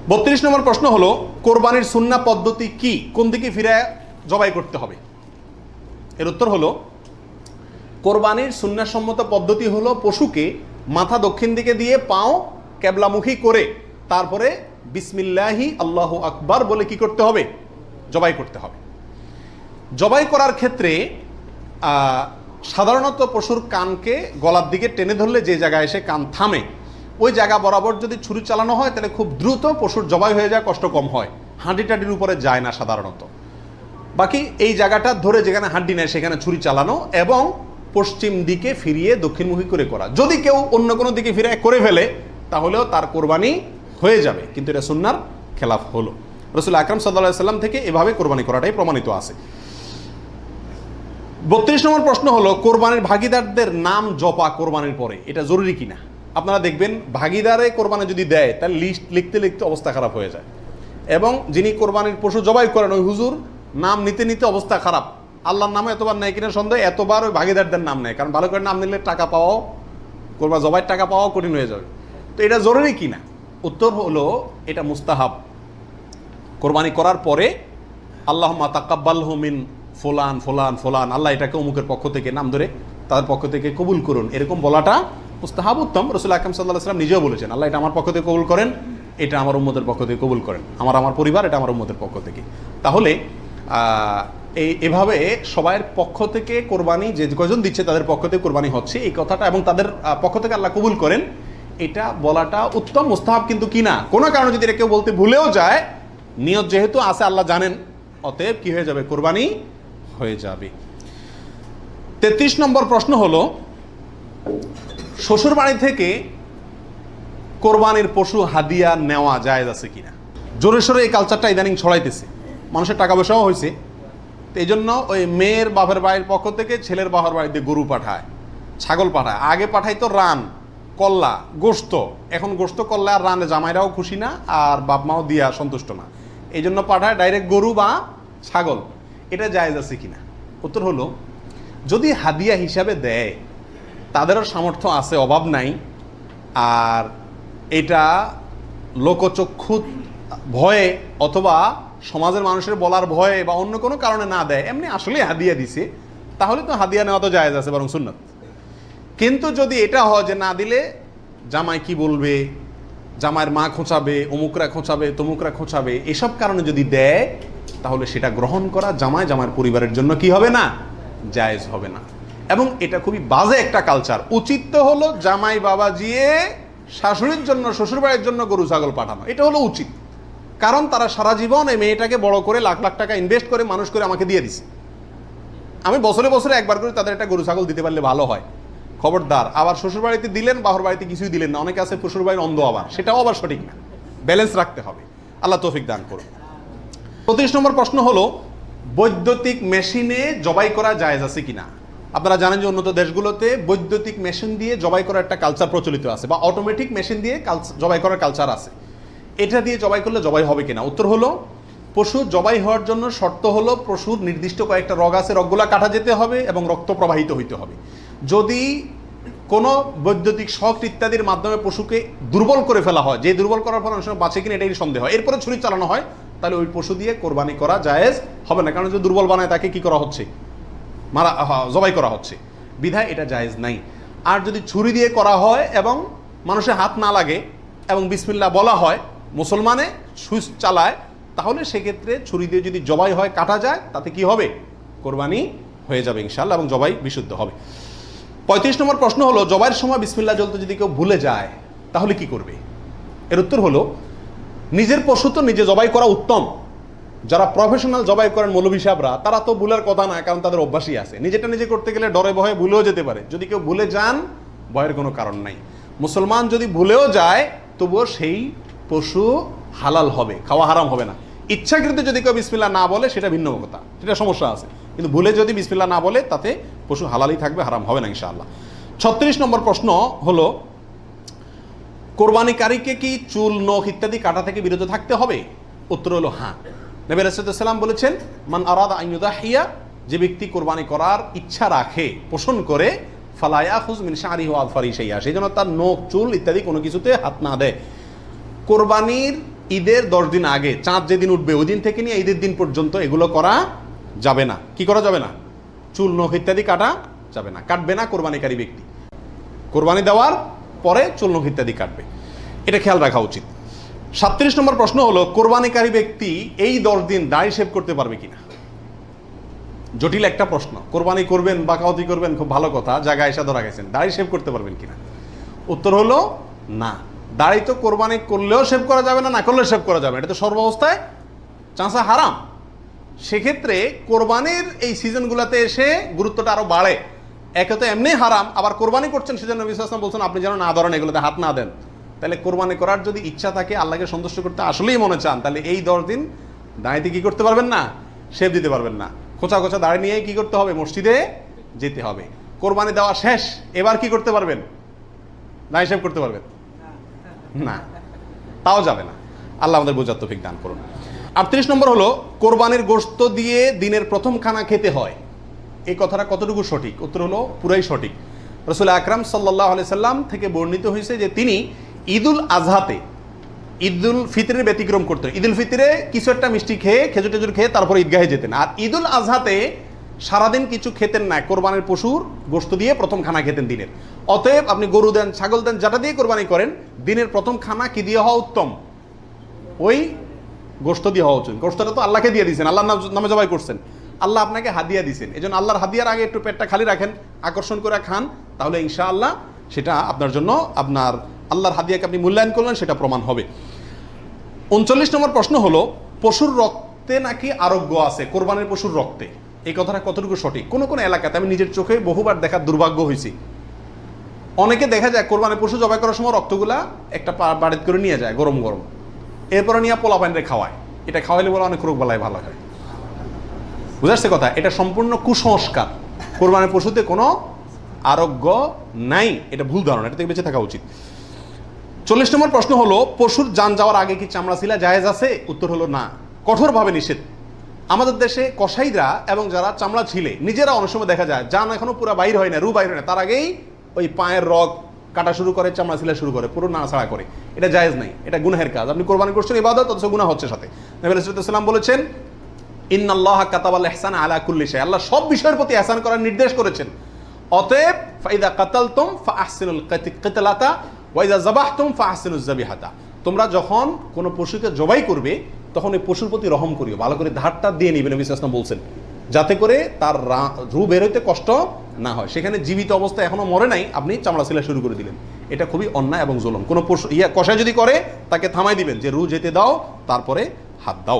32 নম্বর প্রশ্ন হলো, কোরবানির সুন্নাহ পদ্ধতি কি, কোন দিকে ফিরে জবাই করতে হবে? এর উত্তর হলো, কোরবানির সুন্নাহ সম্মত পদ্ধতি হলো পশুকে মাথা দক্ষিণ দিকে দিয়ে পাও কেবলামুখী করে তারপরে বিসমিল্লাহি আল্লাহু আকবার বলে কি করতে হবে? জবাই করতে হবে। জবাই করার ক্ষেত্রে সাধারণত পশুর কানকে গলার দিকে টেনে ধরলে যে জায়গায় এসে কান থামে ওই জায়গা বরাবর যদি ছুরি চালানো হয় তাহলে খুব দ্রুত পশুর জবাই হয়ে যায়, কষ্ট কম হয়, হাঁডি টাডির উপরে যায় না সাধারণত। বাকি এই জায়গাটা ধরে যেখানে হাড্ডি নেয় সেখানে ছুরি চালানো এবং পশ্চিম দিকে ফিরিয়ে দক্ষিণমুখী করে করা। যদি কেউ অন্য কোনো দিকে ফিরে করে ফেলে তাহলেও তার কোরবানি হয়ে যাবে, কিন্তু এটা সুন্নাহর খেলাফ হলো। রাসূল আকরাম সাল্লাল্লাহু আলাইহি সাল্লাম থেকে এভাবে কোরবানি করাটাই প্রমাণিত আছে। 32 নম্বর প্রশ্ন হলো, কোরবানির ভাগিদারদের নাম জপা কোরবানির পরে এটা জরুরি কিনা? আপনারা দেখবেন ভাগিদারে কোরবানি যদি দেয় তার লিস্ট লিখতে লিখতে অবস্থা খারাপ হয়ে যায়, এবং যিনি কোরবানির পশু জবাই করেন ওই হুজুর নাম নিতে নিতে অবস্থা খারাপ। আল্লাহর নামে এতবার নেয় কিনা সন্দেহ, এতবার ওই ভাগিদারদের নাম নেয়, কারণ ভালো করে নাম নিলে টাকা পাওয়াও, কোরবানি জবাইয়ের টাকা পাওয়াও কঠিন হয়ে যাবে। তো এটা জরুরি কিনা? উত্তর হলো, এটা মুস্তাহাব। কোরবানি করার পরে আল্লাহুম্মা তাকাব্বালহু মিন ফুলান ফুলান ফুলান, আল্লাহ এটাকে অমুকের পক্ষ থেকে নাম ধরে তাদের পক্ষ থেকে কবুল করুন, এরকম বলাটা মুস্তাহাব, উত্তম। রাসূল আকরাম সাল্লাল্লাহু আলাইহি ওয়াসাল্লাম নিজেও বলেছেন, আল্লাহ এটা আমার পক্ষ থেকে কবুল করেন, এটা আমার উম্মতের পক্ষ থেকে কবুল করেন, আমার পরিবার, এটা আমার উম্মতের পক্ষ থেকে। তাহলে এভাবে সবাইয়ের পক্ষ থেকে কোরবানি, যে কয়জন দিচ্ছে তাদের পক্ষ থেকে কোরবানি হচ্ছে এই কথাটা, এবং তাদের পক্ষ থেকে আল্লাহ কবুল করেন, এটা বলাটা উত্তম, মুস্তাহাব কিন্তু কিনা। কোনো কারণে যদি এটা কেউ বলতে ভুলেও যায়, নিয়ত যেহেতু আছে আল্লাহ জানেন, অতএব কি হয়ে যাবে? কোরবানি হয়ে যাবে। 33 নম্বর প্রশ্ন হলো, শ্বশুর বাড়ি থেকে কোরবানির পশু হাদিয়া নেওয়া জায়েজ আছে কিনা? জোরে সোরে এই কালচারটা ইদানিং ছড়াইতেছে, মানুষের টাকা পয়সাও হয়েছে, তো এই জন্য ওই মেয়ের বাপের বাড়ির পক্ষ থেকে ছেলের বাপের বাড়িতে গরু পাঠায়, ছাগল পাঠায়। আগে পাঠাইতো রান, কল্লা, গোশত। এখন গোশত, কল্লা আর রানে জামাইরাও খুশি না, আর বাপ মাও দিয়া সন্তুষ্ট না, এই জন্য পাঠায় ডাইরেক্ট গরু বা ছাগল। এটা জায়েজ আছে কিনা? উত্তর হলো, যদি হাদিয়া হিসাবে দেয়, তাদেরও সামর্থ্য আছে, অভাব নাই, আর এটা লোকচক্ষু ভয়ে অথবা সমাজের মানুষের বলার ভয়ে বা অন্য কোনো কারণে না দেয়, এমনি আসলে হাদিয়া দিছে, তাহলে তো হাদিয়া নেওয়া তো জায়েজ আছে, বরং সুন্নাত। কিন্তু যদি এটা হয় যে না দিলে জামাই কি বলবে, জামাইয়ের মা খোঁচাবে, অমুকরা খোঁচাবে, তমুকরা খোঁচাবে, এসব কারণে যদি দেয়, তাহলে সেটা গ্রহণ করা জামাইয়ের পরিবারের জন্য কি হবে না? জায়েজ হবে না। এবং এটা খুবই বাজে একটা কালচার। উচিত তো হলো জামাই বাবা জিয়ে শাশুড়ির জন্য, শ্বশুরবাড়ির জন্য গরু ছাগল পাঠানো, এটা হলো উচিত। কারণ তারা সারা জীবন এই মেয়েটাকে বড় করে লাখ লাখ টাকা ইনভেস্ট করে মানুষ করে আমাকে দিয়ে দিছে, আমি বছরে বছরে একবার করে তাদের একটা গরু ছাগল দিতে পারলে ভালো হয়। খবরদার আবার শ্বশুরবাড়িতে দিলেন, বাহর বাড়িতে কিছুই দিলেন না, অনেকে আছে শ্বশুরবাড়ির অন্ধ, আবার সেটাও আবার সঠিক না। ব্যালেন্স রাখতে হবে, আল্লাহ তৌফিক দান করুন। 35 নম্বর প্রশ্ন হলো, বৈদ্যুতিক মেশিনে জবাই করা জায়েজ আছে কিনা? আপনারা জানেন যে উন্নত দেশগুলোতে বৈদ্যুতিক মেশিন দিয়ে জবাই করার একটা কালচার প্রচলিত আছে, বা অটোমেটিক মেশিন দিয়ে জবাই করার কালচার আছে। এটা দিয়ে জবাই করলে জবাই হবে কিনা? উত্তর হলো, পশু জবাই হওয়ার জন্য শর্ত হলো পশুর নির্দিষ্ট কয়েকটা রগ আছে, রগগুলা কাটা যেতে হবে এবং রক্ত প্রবাহিত হইতে হবে। যদি কোনো বৈদ্যুতিক শক ইত্যাদির মাধ্যমে পশুকে দুর্বল করে ফেলা হয়, যে দুর্বল করার পর অনেক সময় বাঁচে কিনা এটাই সন্দেহ হয়, এরপরে ছুরি চালানো হয়, তাহলে ওই পশু দিয়ে কোরবানি করা জায়েজ হবে না, কারণ যদি দুর্বল বানায় তাকে কি করা হচ্ছে? জবাই করা হচ্ছে, বিধায় এটা জায়েজ নাই। আর যদি ছুরি দিয়ে করা হয় এবং মানুষের হাত না লাগে এবং বিসমিল্লাহ বলা হয়, মুসলমানে সুইচ চালায়, তাহলে সেক্ষেত্রে ছুরি দিয়ে যদি জবাই হয়, কাটা যায়, তাতে কি হবে? কোরবানি হয়ে যাবে ইনশাআল্লাহ, এবং জবাই বিশুদ্ধ হবে। 35 নম্বর প্রশ্ন হলো, জবাইয়ের সময় বিসমিল্লাহ বলতে যদি কেউ ভুলে যায় তাহলে কি করবে? এর উত্তর হলো, নিজের পশু তো নিজে জবাই করা উত্তম। যারা প্রফেশনাল জবাই করেন মৌলভী সাহেবরা, তারা তো ভুলের কথা না, কারণ তাদের অভ্যাসই আছে। নিজেটা নিজে করতে গেলে ডরে ভয়ে ভুলেও যেতে পারে, যদি কেউ ভুলে যান ভয়ের কোনো কারণ নাই। মুসলমান যদি ভুলেও যায় তবুও সেই পশু হালাল হবে, খাওয়া হারাম হবে না। ইচ্ছাকৃত যদি কেউ বিসমিল্লাহ না বলে সেটা ভিন্ন কথা, সেটা সমস্যা আছে, কিন্তু ভুলে যদি বিসমিল্লাহ না বলে তাতে পশু হালালই থাকবে, হারাম হবে না ইনশাআল্লাহ। 36 নম্বর প্রশ্ন হলো, কোরবানিকারীকে কি চুল, নখ ইত্যাদি কাটা থেকে বিরত থাকতে হবে? উত্তর হলো হ্যাঁ। নবী রাসূলুল্লাহ সাল্লাল্লাহু আলাইহি ওয়াসাল্লাম বলেছেন, মান আরাদা আন ইউদাহিয়া, যে ব্যক্তি কোরবানি করার ইচ্ছা রাখে, পোষণ করে, ফালা ইয়াখুজ মিন শা'রিহি ওয়া আযফারিহি শাইআ, সেই জন্য তার নখ, চুল ইত্যাদি কোনো কিছুতে হাত না দেয়। কোরবানির ঈদের 10 দিন আগে চাঁদ যেদিন উঠবে ওই দিন থেকে নিয়ে ঈদের দিন পর্যন্ত এগুলো করা যাবে না। কি করা যাবে না? চুল নখ ইত্যাদি কাটা যাবে না, কাটবে না কোরবানিকারী ব্যক্তি। কোরবানি দেওয়ার পরে চুল নখ ইত্যাদি কাটবে, এটা খেয়াল রাখা উচিত। 37 নম্বর প্রশ্ন হলো, কোরবানিকারী ব্যক্তি এই 10 দিন দাড়ি শেভ করতে পারবে কিনা? জটিল একটা প্রশ্ন। কোরবানি করবেন, বাকাওয়াতি করবেন, খুব ভালো কথা, জায়গায় এসে ধরা গেছেন, দাড়ি শেভ করতে পারবেন কিনা? উত্তর হলো না। দাড়ি তো কোরবানি করলেও শেভ করা যাবে না, না করলেও শেভ করা যাবে না, এটা তো সর্বাবস্থায় চাঁচা হারাম। সেক্ষেত্রে কোরবানির এই সিজনগুলোতে এসে গুরুত্বটা আরো বাড়ে। একে তো এমনি হারাম, আবার কোরবানি করছেন সেজন্য নবী সাল্লাল্লাহু আলাইহি ওয়াসাল্লাম বলছেন আপনি যেন না ধরেন, এগুলোতে হাত না দেন। তাহলে কোরবানি করার যদি ইচ্ছা থাকে, আল্লাহকে সন্তুষ্ট করতে আসলেই মনে চান, তাহলে এই 10 দিন দাঁড়িয়ে কি করতে পারবেন না? শেভ দিতে পারবেন না। খোঁচা খোঁচা দাঁড়িয়ে নিয়ে কি করতে হবে? মসজিদে যেতে হবে। কোরবানি দেওয়া শেষ, এবার কি করতে পারবেন? দাঁড়িয়ে শেভ করতে পারবেন না, তাও যাবে না। আল্লাহ আমাদের বোঝার তৌফিক দান করুন। 38 নম্বর হলো, কোরবানির গোশত দিয়ে দিনের প্রথম খানা খেতে হয়, এই কথাটা কতটুকু সঠিক? উত্তর হলো পুরাই সঠিক। রাসূল আকরাম সাল্লাল্লাহু আলাইহি সাল্লাম থেকে বর্ণিত হয়েছে যে তিনি ঈদুল আজহাতে, ঈদুল ফিতরের ব্যতিক্রম করতেন। ঈদুল ফিতরে কিছু একটা মিষ্টি খেয়ে, খেজুর টেজুর খেয়ে তারপরে ঈদগাহে যেতেন, আর ঈদুল আজহাতে সারাদিন কিছু খেতেন না, কোরবানির পশুর গোশত দিয়ে প্রথম খানা খেতেন দিনের। অতএব আপনি গরু দেন, ছাগল দেন, যেটা দিয়ে কোরবানি করেন, দিনের প্রথম খানা কি দিয়ে হওয়া উত্তম? ওই গোশত দিয়ে হওয়া উচিত। গোশতটা তো আল্লাহকে দিয়ে দিয়েছেন, আল্লাহর নামে জবাই করছেন, আল্লাহ আপনাকে হাদিয়া দিয়েছেন। এই জন্য আল্লাহর হাদিয়ার আগে একটু পেটটা খালি রাখেন, আকর্ষণ করে খান, তাহলে ইনশাআল্লাহ সেটা আপনার জন্য, আপনার আল্লাহর হাদিয়াকে আপনি মূল্যায়ন করলেন, সেটা প্রমাণ হবে। 39 নম্বর প্রশ্ন হলো, পশুর রক্তে নাকি আরোগ্য আছে, কোরবানির পশুর রক্তে, এই কথাটা কতটুকু সঠিক? কোন কোন এলাকাতে আমি নিজের চোখে বহুবার দেখার দুর্ভাগ্য হয়েছি, অনেকে দেখা যায় কোরবানির পশু জবাই করার সময় রক্তগুলা একটা বাড়িতে করে নিয়ে যায় গরম গরম, এরপরে নিয়ে পোলা পানিরে খাওয়ায়। এটা খাওয়াইলে বলে অনেক রোগ বালাই ভালো হয়। বুঝাচ্ছে কথা? এটা সম্পূর্ণ কুসংস্কার। কোরবানির পশুতে কোনো আরোগ্য নাই, এটা ভুল ধারণা, এটা থেকে বেঁচে থাকা উচিত। 40 নম্বর প্রশ্ন হলো, পশুর জান যাওয়ার আগে কি চামড়া ছিলা জায়েজ আছে? উত্তর হলো না, কঠোরভাবে নিষেধ। আমাদের দেশে কসাইরা এবং যারা চামড়া ছিলে নিজেরা অনেক সময় দেখা যায় জান এখনো পুরো বাইর হয় না, রু বাইর হয় না, তার আগেই ওই পায়ের রগ কাটা শুরু করে, চামড়া ছিলা শুরু করে, পুরো নাড়াছাড়া করে। এটা জায়েজ নাই, এটা গুনাহের কাজ। আপনি কোরবানি করছেন ইবাদত, অথচ গুনাহ হচ্ছে সাথে। নবী সাল্লাল্লাহু আলাইহি ওয়াসাল্লাম বলেছেন, ইন্নাল্লাহা কাতাবাল ইহসানা আলা কুল্লি শাই, আল্লাহ সব বিষয়ের প্রতি ইহসান করার নির্দেশ করেছেন। অতএব ফাইদা কাতালতুম ফাআহসিনুল কিতলাতা ওয়া ইযা যাবাহতুম ফাআহসিনুজ যাবিহাতা, তোমরা যখন কোনো পশুকে জবাই করবে তখন ওই পশুর প্রতি রহম করিও, ভালো করে ধারটা দিয়ে নিবে, নবী সাল্লাল্লাহু আলাইহি ওয়াসাল্লাম বলছেন, যাতে করে তার রু বের হইতে কষ্ট না হয়। সেখানে জীবিত অবস্থায় এখনো মরে নাই, আপনি চামড়া ছিলা শুরু করে দিলেন, এটা খুবই অন্যায় এবং জুলুম। কোনো পশু কষায় যদি করে তাকে থামাই দিবেন যে রু যেতে দাও, তারপরে হাত দাও।